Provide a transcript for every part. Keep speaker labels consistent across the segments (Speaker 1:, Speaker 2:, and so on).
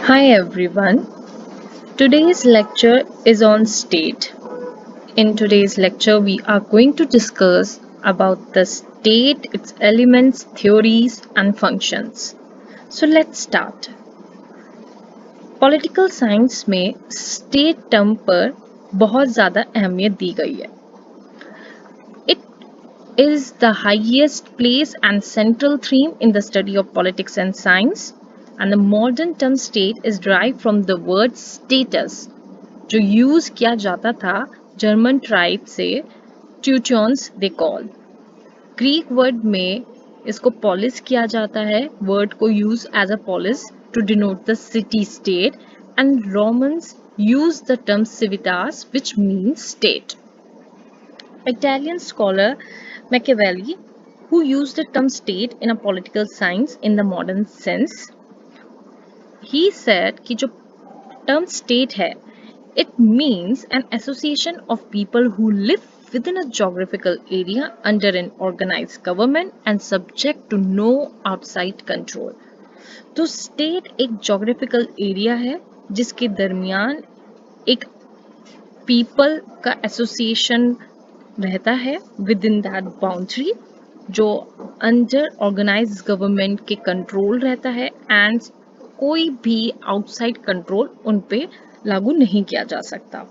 Speaker 1: Hi everyone. Today's lecture is on state. In today's lecture we are going to discuss about the state, its elements, theories and functions. So let's start. Political science में state term पर बहुत ज़्यादा अहमियत दी गई है. It is the highest place and central theme in the study of politics and science, and the modern term state is derived from the word status, जो use किया जाता था जर्मन ट्राइब से Teutons they call. Greek word में इसको polis किया जाता है, वर्ड को use as a polis to denote the city state, and Romans use the term civitas which means state. Italian scholar Machiavelli, who used the term state in a political science in the modern sense, he said कि जो term state है, it means an association of people who live within a geographical area under an organized government and subject to no outside control. तो state एक geographical area है जिसके दरमियान एक people का association रहता है विद इन दैट बाउंड्री, जो अंडर ऑर्गेनाइज गवर्नमेंट के कंट्रोल रहता है एंड कोई भी आउटसाइड कंट्रोल उन पे लागू नहीं किया जा सकता.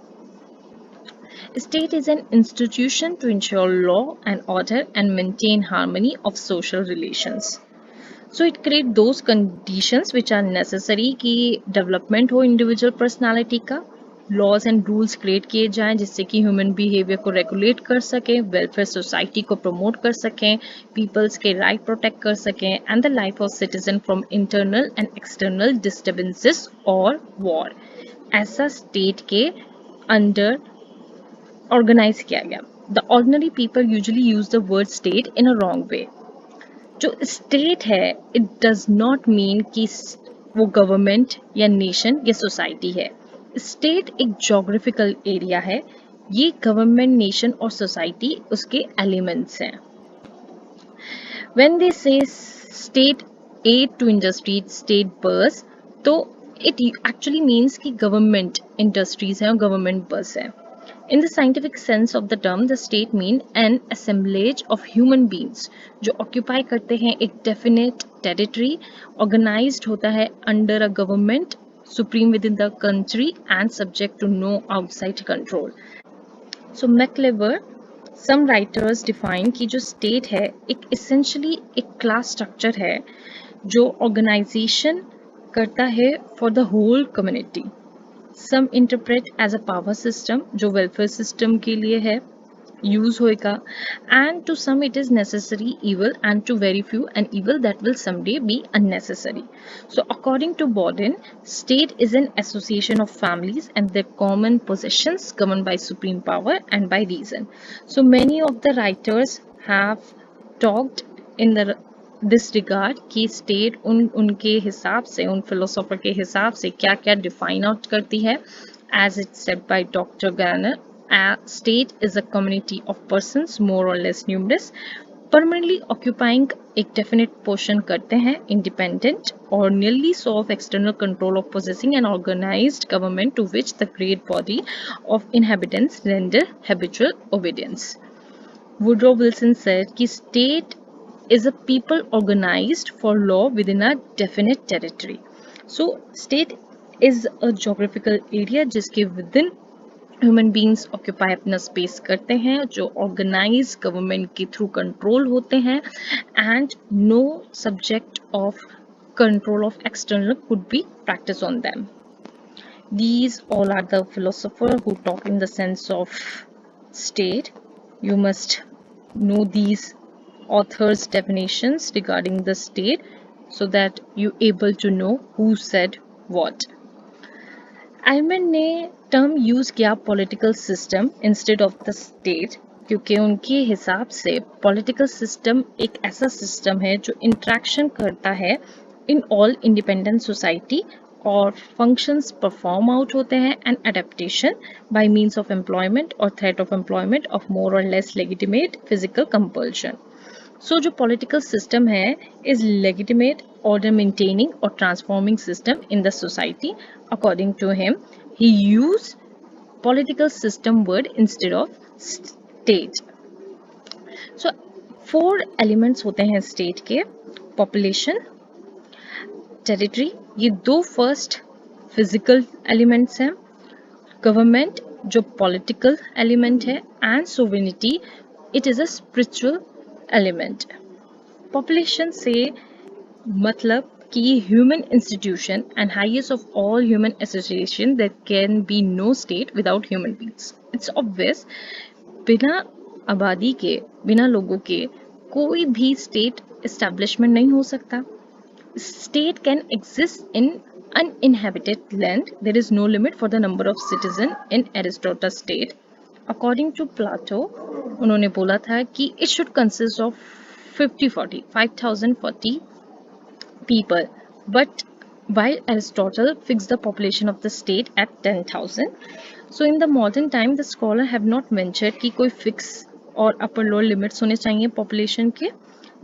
Speaker 1: State is an institution to ensure law and order and maintain harmony of social relations. So it create those conditions which are necessary कि development हो individual personality का, लॉज एंड रूल्स क्रिएट किए जाएं जिससे कि ह्यूमन बिहेवियर को regulate कर सकें, वेलफेयर सोसाइटी को प्रमोट कर सकें, पीपल्स के राइट प्रोटेक्ट कर सकें and the life of citizen from internal and external disturbances और वॉर. ऐसा स्टेट के अंडर ऑर्गेनाइज किया गया. The ordinary people usually use the word state in a wrong way. जो स्टेट है इट डज नॉट मीन कि वो government या नेशन या सोसाइटी है. स्टेट एक जोग्राफिकल एरिया है, ये गवर्नमेंट, नेशन और सोसाइटी उसके एलिमेंट्स हैं. When they say state aid to industry, state bus, तो इट एक्चुअली मीन्स कि गवर्नमेंट इंडस्ट्रीज हैं और गवर्नमेंट बस है. In the scientific sense of the term, the state mean an assemblage of human beings जो occupy करते हैं एक definite territory, organized होता है under a government, supreme within the country and subject to no outside control. So McLever, some writers define कि जो state है एक essentially एक class structure है जो organization करता है for the whole community. Some interpret as a power system जो welfare system के लिए है use होएगा, and to some it is necessary evil and to very few an evil that will someday be unnecessary. So according to Borden, state is an association of families and their common possessions governed by supreme power and by reason. So many of the writers have talked in the this regard कि state उनके हिसाब से, उन philosopher के हिसाब से क्या क्या डिफाइन आउट करती है. As it said by doctor Garner, state is a community of persons more or less numerous permanently occupying एक डेफिनेट पोर्शन करते हैं, independent or nearly so of external control of possessing an organised government to which the great body of inhabitants render habitual obedience. Woodrow Wilson said कि state is a people organized for law within a definite territory. So state is a geographical area जिसके within human beings occupy अपना space करते हैं, जो organized government के through control होते हैं and no subject of control of external could be practiced on them. These all are the philosophers who talk in the sense of state. You must know these authors' definitions regarding the state so that you able to know who said what. Aiman ने term use किया political system instead of the state क्योंकि उनके हिसाब से political system एक ऐसा system है जो इंट्रैक्शन करता है इन ऑल इंडिपेंडेंट सोसाइटी और फंक्शंस परफॉर्म आउट होते हैं and adaptation by means of employment or threat of employment of more or less legitimate physical compulsion. So जो पॉलिटिकल सिस्टम है is legitimate order maintaining or transforming system in the society. According to him, he used political system word instead of state. So four elements होते हैं state के: population, territory, ये दो first physical elements हैं, government जो political element है, and sovereignty, it is a spiritual element. Population से मतलब कि human institution and highest of all human association, there can be no state without human beings. It's obvious, बिना आबादी के, बिना लोगों के कोई भी state establishment नहीं हो सकता. State can exist in uninhabited land. There is no limit for the number of citizens in Aristotle's state. According to Plato, उन्होंने बोला था कि it should consist of 5040 people, but while Aristotle fixed the population of the state at 10,000. So in the modern time, the scholar have not ventured कि कोई fix और upper lower limits होने चाहिए population के.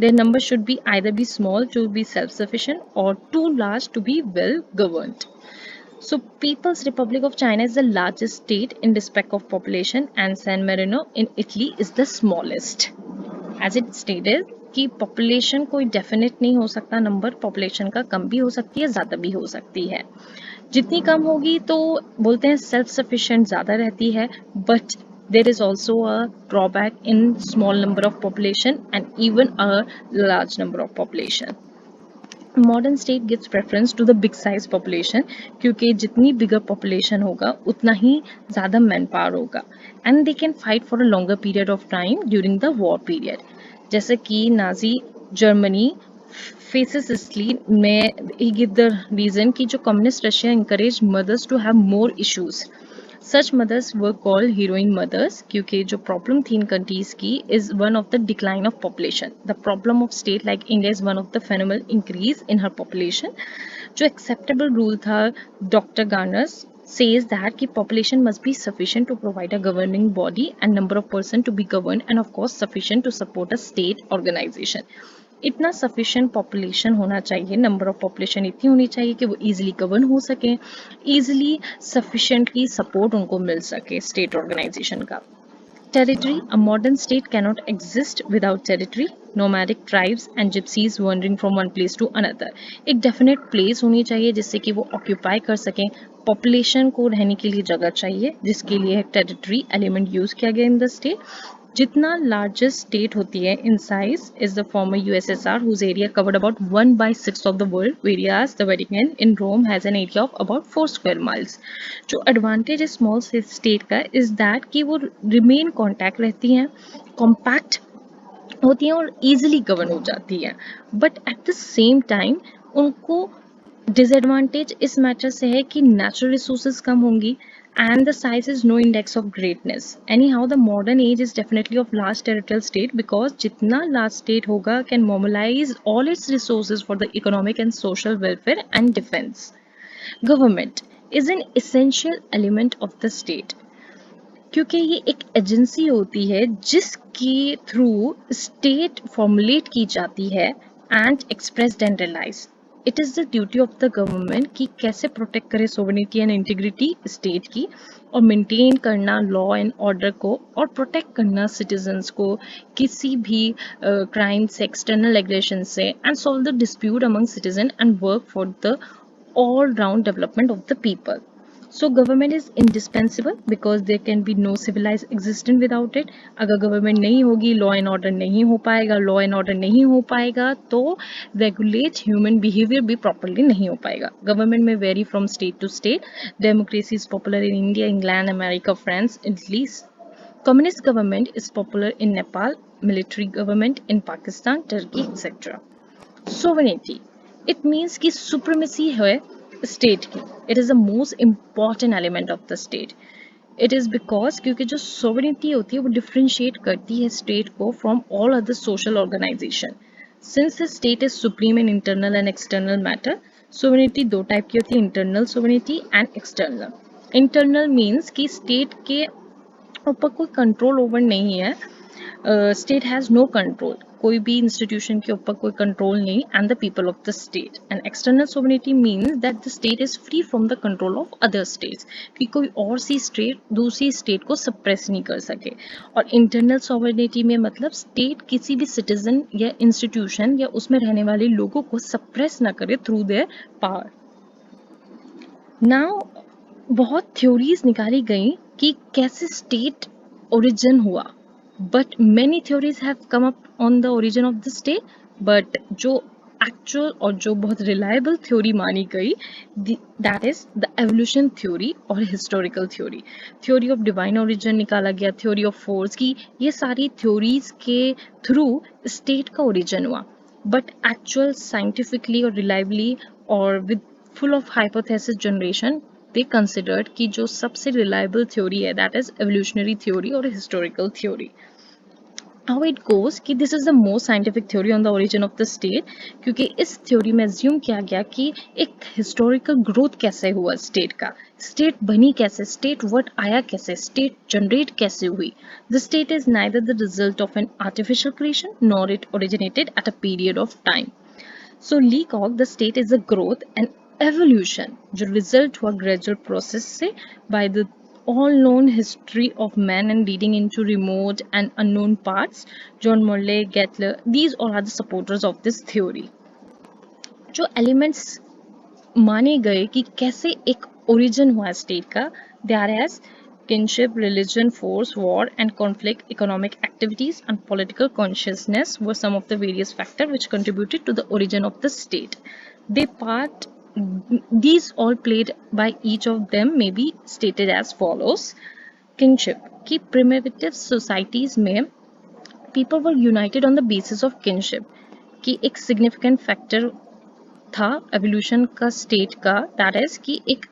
Speaker 1: Their number should be either be small to be self-sufficient or too large to be well governed. So People's Republic of China is the largest state in respect of population, and San Marino in Italy is the smallest. As it stated कि population कोई definite नहीं हो सकता number, population का कम भी हो सकती है, ज़्यादा भी हो सकती है. जितनी कम होगी तो बोलते हैं self sufficient ज़्यादा रहती है, but there is also a drawback in small number of population and even a large number of population. Modern state gives preference to the big size population क्योंकि जितनी bigger population होगा उतना ही ज़्यादा manpower होगा, and they can fight for a longer period of time during the war period. जैसे कि Nazi Germany faces Italy में he give the reason कि जो communist Russia encourage mothers to have more issues. Such mothers were called heroine mothers क्योंकि जो problem थी इन countries की is one of the decline of population. The problem of state like India is one of the phenomenal increase in her population. जो acceptable rule था Dr. Garner's says that कि population must be sufficient to provide a governing body and number of person to be governed, and of course sufficient to support a state organization. इतना sufficient population होना चाहिए, number of population इतनी होनी चाहिए कि वो easily govern हो सके, इजीली सफिशिएंटली सपोर्ट उनको मिल सके स्टेट ऑर्गेनाइजेशन का. Territory. A modern state cannot exist without territory. Nomadic tribes and gypsies wandering from one place to another. एक definite place होनी चाहिए जिससे कि वो occupy कर सकें. Population को रहने के लिए जगह चाहिए जिसके लिए territory element use किया गया in the state. जितना largest state होती है in size is the former USSR whose area covered about 1/6 of the world, whereas the Vatican in Rome has an area of about 4 square miles. जो advantage है small state का is that कि वो remain contact रहती हैं, compact होती हैं और easily govern हो जाती हैं, but at the same time उनको disadvantage इस मैटर से है कि natural resources कम होंगी and the size is no index of greatness. Anyhow, the modern age is definitely of large territorial state because जितना large state होगा can mobilize all its resources for the economic and social welfare and defense. Government is an essential element of the state क्योंकि ये एक agency होती है जिसके through state formulate की जाती है and expressed and realise. It is the duty of the government कि कैसे प्रोटेक्ट करे सोवरेनिटी एंड इंटीग्रिटी स्टेट की और मेंटेन करना लॉ एंड ऑर्डर को और प्रोटेक्ट करना सिटीजन्स को किसी भी क्राइम से, एक्सटर्नल एग्रेशन से, and solve the dispute among citizen and work for the all round development of the people. So government is indispensable because there can be no civilized existence without it. अगर government नहीं होगी, law and order नहीं हो पाएगा, law and order नहीं हो पाएगा तो regulate human behavior भी properly नहीं हो पाएगा. Government may vary from state to state. Democracy is popular in India, England, America, France, Italy. Communist government is popular in Nepal, military government in Pakistan, Turkey, etc. Sovereignty. It means कि supremacy है state की. It is the most important element of the state. It is because क्योंकि जो sovereignty होती है वो differentiate करती है state को from all other social organization. Since the state is supreme in internal and external matter, sovereignty दो type की होती है, internal sovereignty and external. Internal means कि state के ऊपर कोई control over नहीं है. State has no control. कोई भी इंस्टीट्यूशन के ऊपर कोई कंट्रोल नहीं, and the people of the state. And external sovereignty means that the state is free from the control of other states, कि कोई और सी स्टेट दूसरी स्टेट को सप्रेस नहीं कर सके। और इंटरनल सोवरेनिटी में मतलब स्टेट किसी भी सिटीजन या इंस्टीट्यूशन या उसमें रहने वाले लोगों को सप्रेस ना करे थ्रू देयर पावर। नाउ बहुत थ्योरीज निकाली गई कि कैसे स्टेट ओरिजिन हुआ, but many theories have come up on the origin of the state, but जो एक्चुअल और जो बहुत रिलायबल थ्योरी मानी गई, that is the evolution theory और historical theory. Theory of divine origin निकाला गया, थ्योरी ऑफ फोर्स की, ये सारी थ्योरीज के थ्रू स्टेट का ओरिजिन हुआ, बट एक्चुअल साइंटिफिकली और रिलायबली और with full of hypothesis generation they considered कि जो सबसे reliable theory है that is evolutionary theory और historical theory. How it goes कि this is the most scientific theory on the origin of the state, क्योंकि इस theory में assume किया गया कि एक historical growth कैसे हुआ state का, state बनी कैसे, state word आया कैसे, state generate कैसे हुई. The state is neither the result of an artificial creation nor it originated at a period of time. So Leacock, the state is a growth and evolution जो result हुआ gradual process से by the all known history of man and leading into remote and unknown parts. John Morley, Gettler, these all are the supporters of this theory. जो elements माने गए कि कैसे एक origin हुआ state का, they are as kinship, religion, force, war and conflict, economic activities and political consciousness were some of the various factors which contributed to the origin of the state. These all played by each of them may be stated as follows. Kinship कि primitive societies में people were united on the basis of kinship, कि एक significant factor था evolution का state का, that is कि एक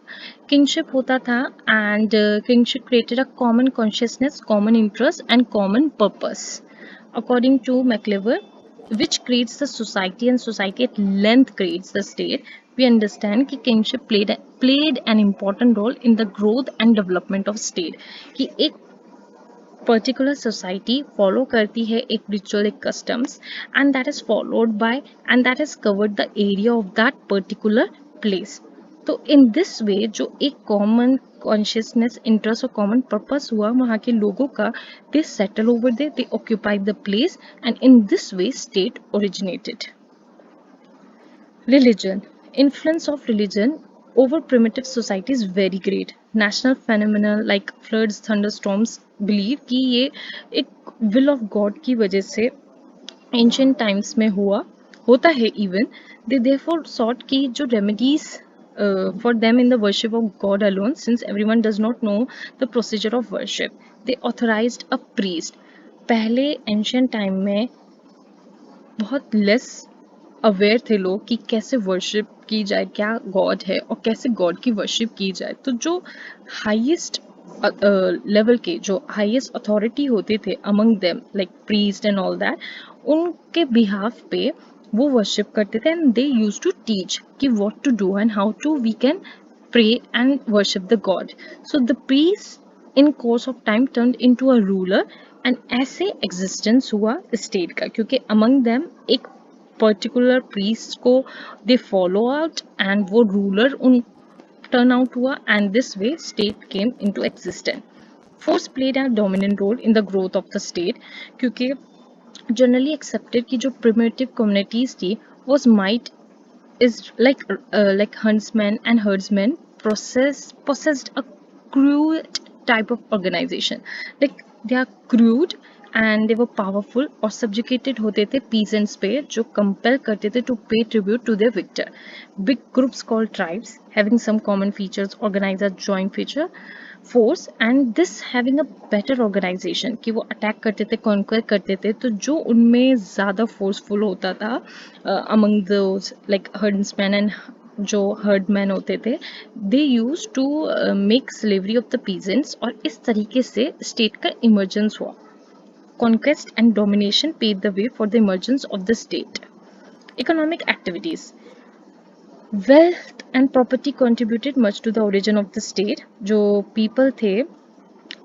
Speaker 1: kingship होता था and kingship created a common consciousness, common interest and common purpose according to MacIver, which creates the society and society at length creates the state. We understand कि kingship played an important role in the growth and development of state, कि एक particular society follow करती है एक ritual, एक customs, and that is followed by and that is covered the area of that particular place. तो in this way जो एक common consciousness, interest और कॉमन पर्पस हुआ वहाँ के लोगों का, they settle over there, they occupied the place and in this way state originated. Religion. Influence of religion over primitive society is very great. National phenomena like floods, thunderstorms believe कि ये एक will of God की वजह से ancient times में होता है even. They therefore sought कि जो remedies for them in the worship of God alone, since everyone does not know the procedure of worship. They authorized a priest. पहले ancient time में बहुत लेस अवेयर थे लोग कि कैसे वर्शिप की जाए, क्या गॉड है और कैसे गॉड की वर्शिप की जाए. तो जो हाईएस्ट लेवल के, जो हाईएस्ट अथॉरिटी होते थे among them like priest and all that, उनके बिहाफ पे वो वर्शिप करते थे and they use to teach कि what to do and how to we can pray and worship the god. So the priest in course of time turned into a ruler and ऐसे existence हुआ state का, क्योंकि among them एक particular priest को they follow out and वो ruler उन turn out हुआ and this way state came into existence. Force played a dominant role in the growth of the state, क्योंकि generally accepted कि जो primitive communities थी was might is like huntsmen and herdsmen possessed a crude type of organization. Like they are crude and they were powerful और subjugated होते थे peasants पे, जो compel करते थे to pay tribute to their victor. Big groups called tribes having some common features organize a joint feature force and this having a better organization, कि वो attack करते थे, कॉन्कर करते थे, तो जो उनमें ज़्यादा फोर्सफुल होता था among those like herdsman and जो हर्डमैन होते थे, they use to make slavery of the peasants और इस तरीके से स्टेट का इमर्जेंस हुआ. Conquest and domination paved the way for the emergence of the state. Economic activities. Wealth and property contributed much to the origin of the state. जो people थे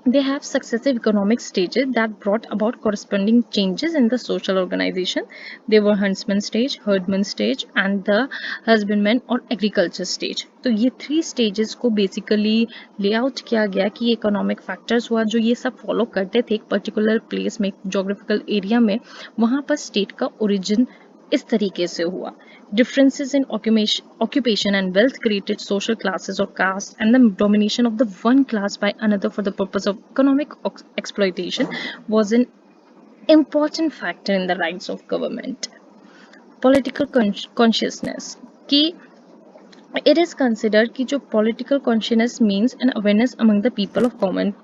Speaker 1: They have successive economic stages that brought about corresponding changes in the social organization. They were huntsman stage, herdman stage and the husbandman और agriculture stage. तो ये 3 stages को basically layout किया गया कि economic factors हुआ जो ये सब follow करते थे एक particular place में, geographical area में, वहाँ पर state का origin इस तरीके से हुआ. Differences in occupation and wealth created social classes or castes, and the domination of the one class by another for the purpose of economic exploitation was an important factor in the rise of government. Political consciousness कि it is considered कि जो political consciousness means an awareness among the people of common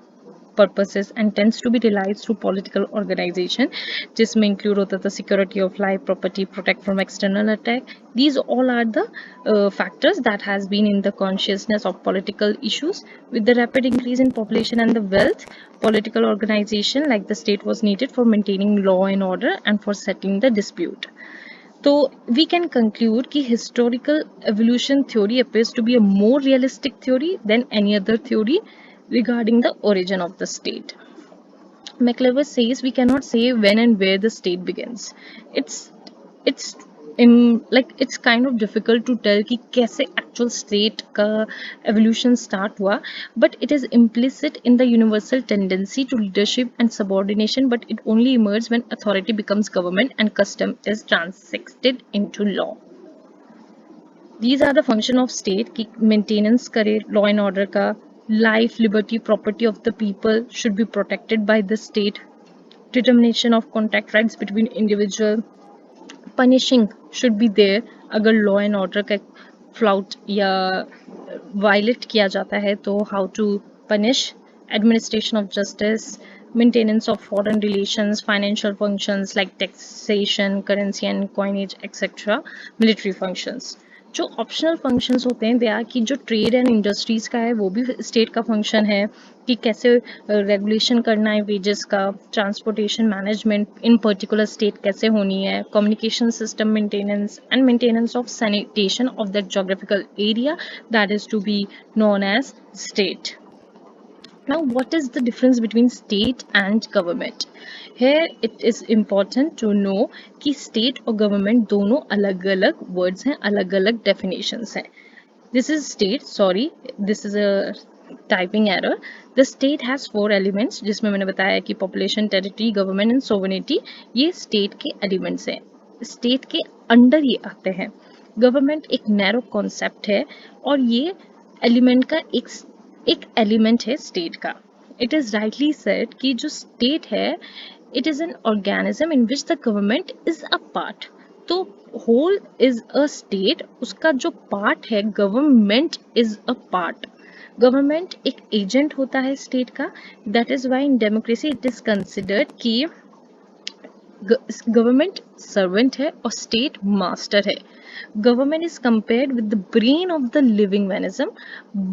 Speaker 1: purposes and tends to be realized through political organization, जिसमें include होता था security of life, property, protect from external attack. These all are the factors that has been in the consciousness of political issues. With the rapid increase in population and the wealth, political organization like the state was needed for maintaining law and order and for settling the dispute. So we can conclude that historical evolution theory appears to be a more realistic theory than any other theory regarding the origin of the state. McLever says we cannot say when and where the state begins. It's it's kind of difficult to tell कि कैसे actual state का evolution start हुआ, but it is implicit in the universal tendency to leadership and subordination, but it only emerges when authority becomes government and custom is transacted into law. These are the function of state कि maintenance करे law and order का, life, liberty, property of the people should be protected by the state, determination of contract rights between individual, punishing should be there अगर law and order का flout या violate किया जाता है तो how to punish, administration of justice, maintenance of foreign relations, financial functions like taxation, currency and coinage, etc. military functions. जो optional functions होते हैं दे आर कि जो ट्रेड एंड इंडस्ट्रीज का है वो भी स्टेट का फंक्शन है कि कैसे रेगुलेशन करना है वेजेस का, transportation management in particular state कैसे होनी है, communication system maintenance and maintenance of sanitation of that geographical area that is to be known as state. Now, what is the difference between state and government? Here it is important to know कि state और government दोनों अलग-अलग words हैं, अलग-अलग definitions हैं. This is state, sorry, this is a typing error. The state has 4 elements जिसमें मैंने बताया कि population, territory, government and sovereignty ये state के elements हैं. State के अंडर ये आते हैं. Government एक narrow concept है और ये element का एक एलिमेंट है स्टेट का. इट इज राइटली सेड कि जो स्टेट है it is an organism in which the government is a part. तो होल इज अ स्टेट, उसका जो पार्ट है government is a part. Government एक एजेंट होता है स्टेट का. That is why in democracy it is considered कि government servant है और स्टेट मास्टर है. Government is compared with the brain of the living organism.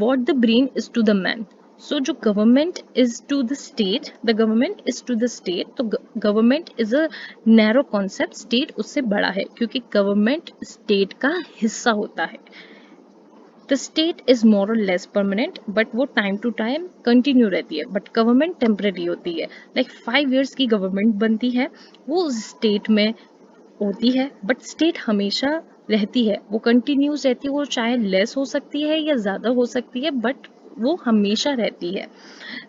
Speaker 1: What the brain is to the man. So जो government is to the state, the government is to the state. तो government is a narrow concept. State उससे बड़ा है क्योंकि government state का हिस्सा होता है. The state is more or less permanent, but वो time to time continue रहती है. But government temporary होती है. Like 5 years की government बनती है, वो उस state में होती है, बट स्टेट हमेशा रहती है, वो कंटिन्यूस रहती है, वो चाहे लेस हो सकती है या ज़्यादा हो सकती है, बट वो हमेशा रहती है.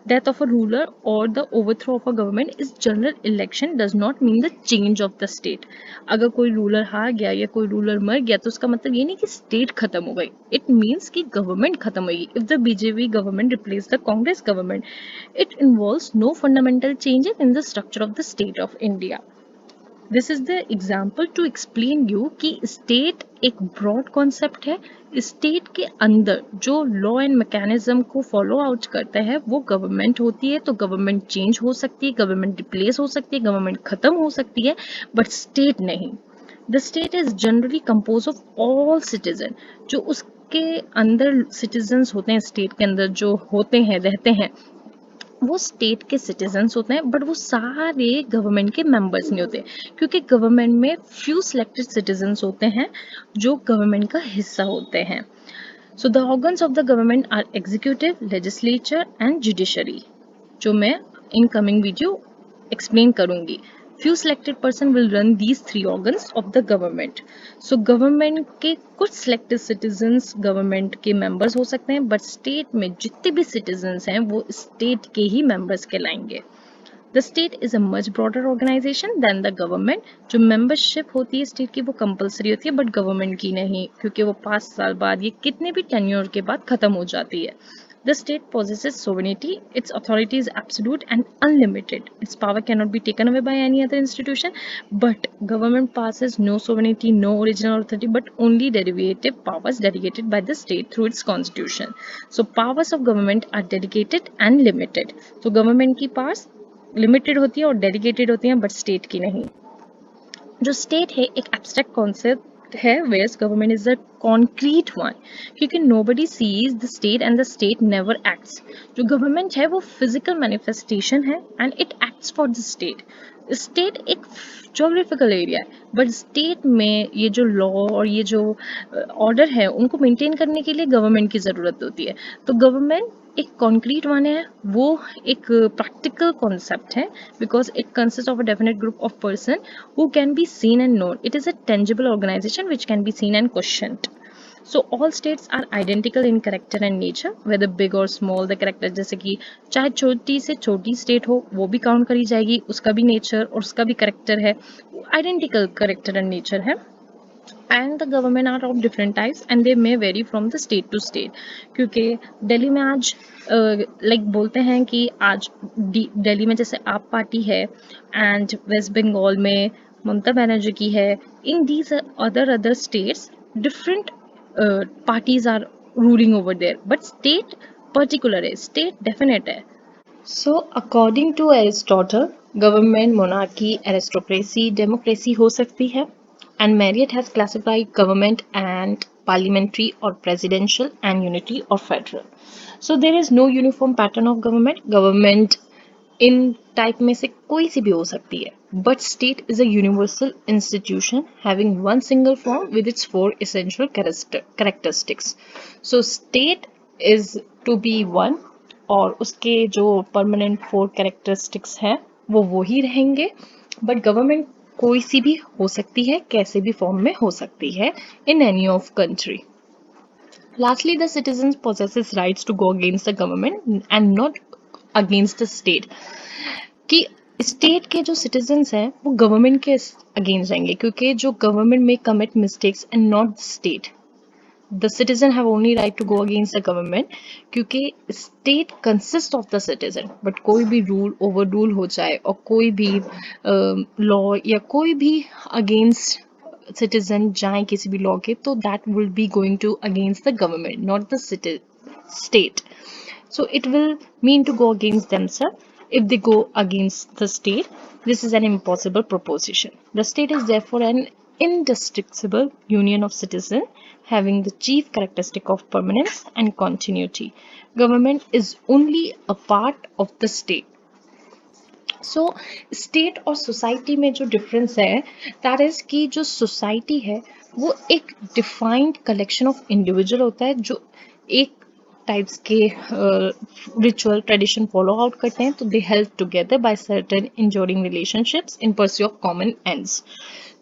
Speaker 1: डेथ ऑफ अ रूलर और the overthrow of a government is general election does not mean the change of the state. अगर कोई रूलर हार गया या कोई रूलर मर गया तो उसका मतलब ये नहीं कि स्टेट खत्म हो गई. इट मीन्स कि गवर्नमेंट खत्म हो गई. If the BJP government replace the Congress government it involves no fundamental changes in the structure of the state of India. This is the example to explain you कि state एक broad concept है. State के अंदर जो law and mechanism को follow out करता है वो गवर्नमेंट होती है. तो गवर्नमेंट चेंज हो सकती है, गवर्नमेंट रिप्लेस हो सकती है, गवर्नमेंट खत्म हो सकती है, बट स्टेट नहीं. The state is generally compose of all citizen. जो उसके अंदर सिटीजन्स होते हैं, स्टेट के अंदर जो होते हैं रहते हैं वो स्टेट के सिटीजन्स होते हैं, बट वो सारे गवर्नमेंट के मेंबर्स नहीं होते क्योंकि गवर्नमेंट में फ्यू सिलेक्टेड सिटीजन्स होते हैं जो गवर्नमेंट का हिस्सा होते हैं. So the organs of the government are executive, legislature and judiciary. जो मैं इन कमिंग वीडियो एक्सप्लेन करूंगी. Few selected person will run these three organs of the government. So government के कुछ selected citizens government के members हो सकते हैं, but state में जितने भी citizens हैं वो state के ही members कहलाएंगे. The state is a much broader organization than the government. जो membership होती है state की वो compulsory होती है but government की नहीं, क्योंकि वो 5 साल बाद ये कितने भी tenure के बाद खत्म हो जाती है. The state possesses sovereignty. Its authority is absolute and unlimited. Its power cannot be taken away by any other institution. But government passes no sovereignty, no original authority, but only derivative powers delegated by the state through its constitution. So powers of government are dedicated and limited. So government की powers limited होती है और dedicated होती हैं but state की नहीं. जो state है एक एब्स्ट्रैक्ट कॉन्सेप्ट है, whereas government is a concrete one, क्योंकि nobody sees the state and the state never acts. जो government है वो physical manifestation है and it acts for the state. State एक जोग्राफिकल एरिया है बट स्टेट में ये जो लॉ और ये जो ऑर्डर है उनको मेंटेन करने के लिए गवर्नमेंट की ज़रूरत होती है. तो गवर्नमेंट एक कॉन्क्रीट वन है, वो एक प्रैक्टिकल कॉन्सेप्ट है because it consist of a definite group of person who can be seen and known. It is a tangible organisation which can be seen and questioned. So all states are identical in character and nature, whether big or small. The character जैसे कि चाहे छोटी से छोटी state हो वो भी count करी जाएगी, उसका भी नेचर और उसका भी करेक्टर है, आइडेंटिकल करेक्टर एंड नेचर है. And the government are of different types and they may vary from the state to state. क्योंकि दिल्ली में आज बोलते हैं कि आज दिल्ली में जैसे आप पार्टी है एंड वेस्ट बंगाल में ममता बनर्जी की है. In these other states different parties are ruling over there, but state particular है, state definite है. So according to Aristotle, government, monarchy, aristocracy, democracy हो सकती है. And Marriott has classified government and parliamentary or presidential and unity or federal. So there is no uniform pattern of government. Government इन type में से कोई सी भी हो सकती है, but state is a universal institution having one single form with its 4 essential characteristics. So state is to be one और उसके जो परमानेंट 4 कैरेक्टरिस्टिक्स हैं वो ही रहेंगे. बट गवर्नमेंट कोई सी भी हो सकती है, कैसे भी फॉर्म में हो सकती है in any of country. Lastly, the citizens possesses rights to go against the government and not against the state. कि स्टेट के जो सिटीजन्स हैं वो गवर्नमेंट के अगेंस्ट जाएंगे, क्योंकि जो गवर्नमेंट में commit mistakes and not the state. The citizen have only right to go against the government, क्योंकि state consist of the citizen. But कोई भी रूल ओवर रूल हो जाए और कोई भी लॉ या कोई भी अगेंस्ट सिटीजन जाए किसी भी लॉ के, तो that will be going to against the government, not the state. So it will mean to go against themselves. If they go against the state, this is an impossible proposition. The state is therefore an indestructible union of citizens having the chief characteristic of permanence and continuity. Government is only a part of the state. So state और society में जो difference है that is कि जो society है वो एक defined collection of individual होता है जो एक टाइप्स के रिचुअल ट्रेडिशन फॉलो आउट करते हैं. तो they help together by certain enduring relationships in pursue of common ends.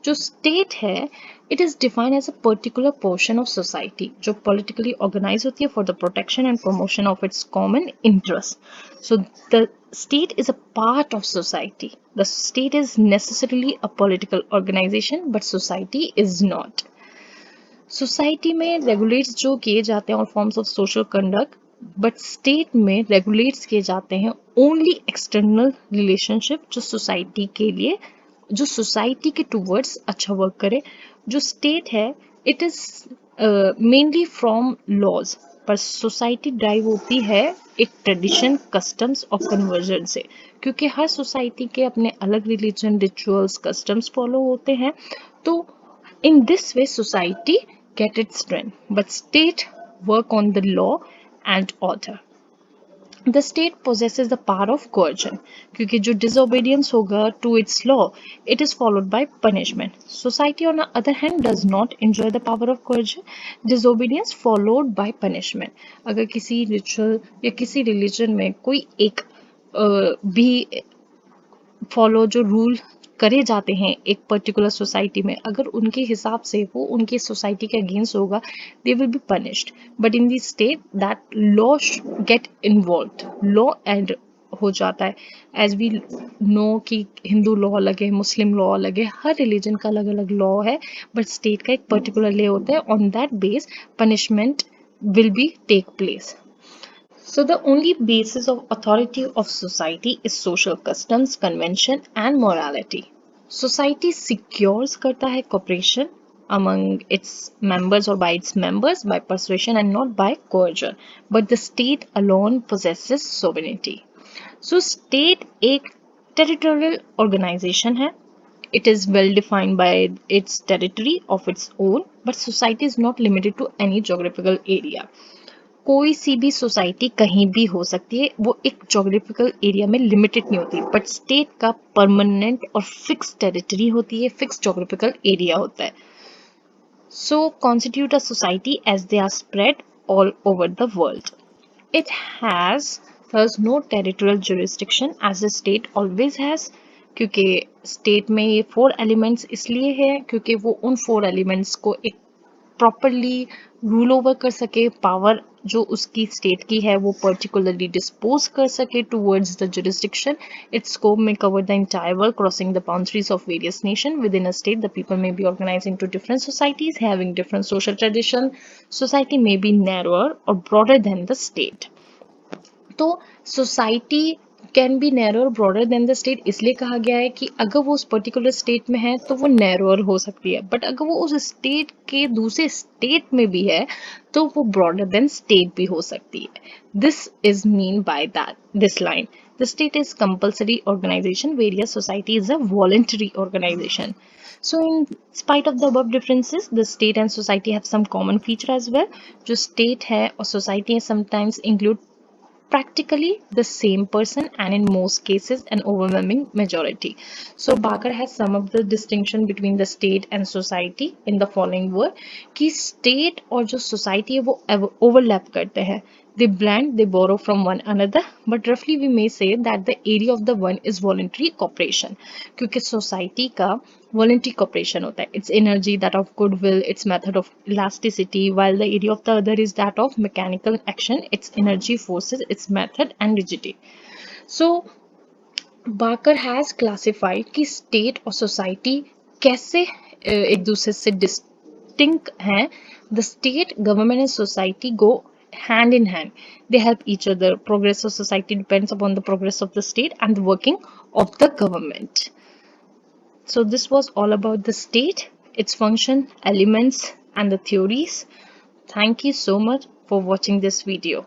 Speaker 1: जो स्टेट है it is defined as a particular portion of society जो पॉलिटिकली ऑर्गेनाइज होती है for the protection and promotion of its common interest. So the state is a part of society. The state is necessarily a political organization, but society is not. Society में regulates जो किए जाते हैं all forms of social conduct, but state में regulates किए जाते हैं only external relationship जो society के लिए, जो society के towards अच्छा work करे. जो state है it is mainly from laws, पर सोसाइटी ड्राइव होती है एक ट्रेडिशन, कस्टम्स और कन्वर्जन से, क्योंकि हर सोसाइटी के अपने अलग रिलीजन, रिचुअल्स, कस्टम्स फॉलो होते हैं. तो in this way society get its strength, but state work on the law and order. The state possesses the power of coercion, क्योंकि जो disobedience होगा to its law, it is followed by punishment. Society on the other hand does not enjoy the power of coercion, disobedience followed by punishment. अगर किसी ritual या किसी religion में कोई एक भी फॉलो जो रूल करे जाते हैं एक पर्टिकुलर सोसाइटी में, अगर उनके हिसाब से वो उनकी सोसाइटी के अगेंस्ट होगा, they will be punished. But in the state that law get involve, law and हो जाता है. एज वी नो कि हिंदू लॉ अलग है, मुस्लिम लॉ अलग है, हर रिलीजन का अलग अलग लॉ है, बट स्टेट का एक पर्टिकुलर लॉ होता है. On that base punishment will be take place. So the only basis of authority of society is social customs, convention and morality. Society secures करता है cooperation among its members or by its members by persuasion and not by coercion. But the state alone possesses sovereignty. So state एक territorial organization है. It is well defined by its territory of its own, but society is not limited to any geographical area. कोई सी भी society कहीं भी हो सकती है, वो एक जोग्राफिकल एरिया में लिमिटेड नहीं होती, बट स्टेट का परमानेंट और फिक्स टेरिटरी होती है, फिक्स जोग्राफिकल एरिया होता है. So constitute a society as they are spread all over the world. It has thus no territorial jurisdiction as the state always has. क्योंकि state में ये 4 elements इसलिए है क्योंकि वो उन 4 एलिमेंट्स को एक प्रॉपरली रूल ओवर कर सके, पावर जो उसकी स्टेट की है वो पर्टिकुलरली डिस्पोज कर सके towards the jurisdiction. Its scope में cover the entire world, crossing the boundaries of various nation. Within a state the people may be organise into different societies having different social tradition. Society may be narrower और broader than the state. तो society can be narrower broader than the state इसलिए कहा गया है कि अगर वो उस पर्टिकुलर स्टेट में है तो वो नैरोअर हो सकती है, बट अगर वो उस स्टेट के दूसरे स्टेट में भी है तो वो ब्रॉडर देन स्टेट भी हो सकती है. This is mean by that this line. The state is compulsory organization, whereas society is a voluntary organization. So in spite of the above differences, the state and society have some common feature as well. जो state है और society है sometimes include practically the same person and in most cases an overwhelming majority. So Barker has summed up the distinction between the state and society in the following word कि state और जो society है वो overlap करते हैं. They blend, they borrow from one another, but roughly we may say that the area of the one is voluntary cooperation. क्योंकि society का voluntary cooperation होता है. Its energy that of goodwill, its method of elasticity, while the area of the other is that of mechanical action, its energy, forces, its method and rigidity. So Barker has classified कि state और society कैसे एक दूसरे से distinct हैं. The state, government and society go hand in hand. They help each other. Progress of society depends upon the progress of the state and the working of the government. So this was all about the state, its function, elements and the theories. Thank you so much for watching this video.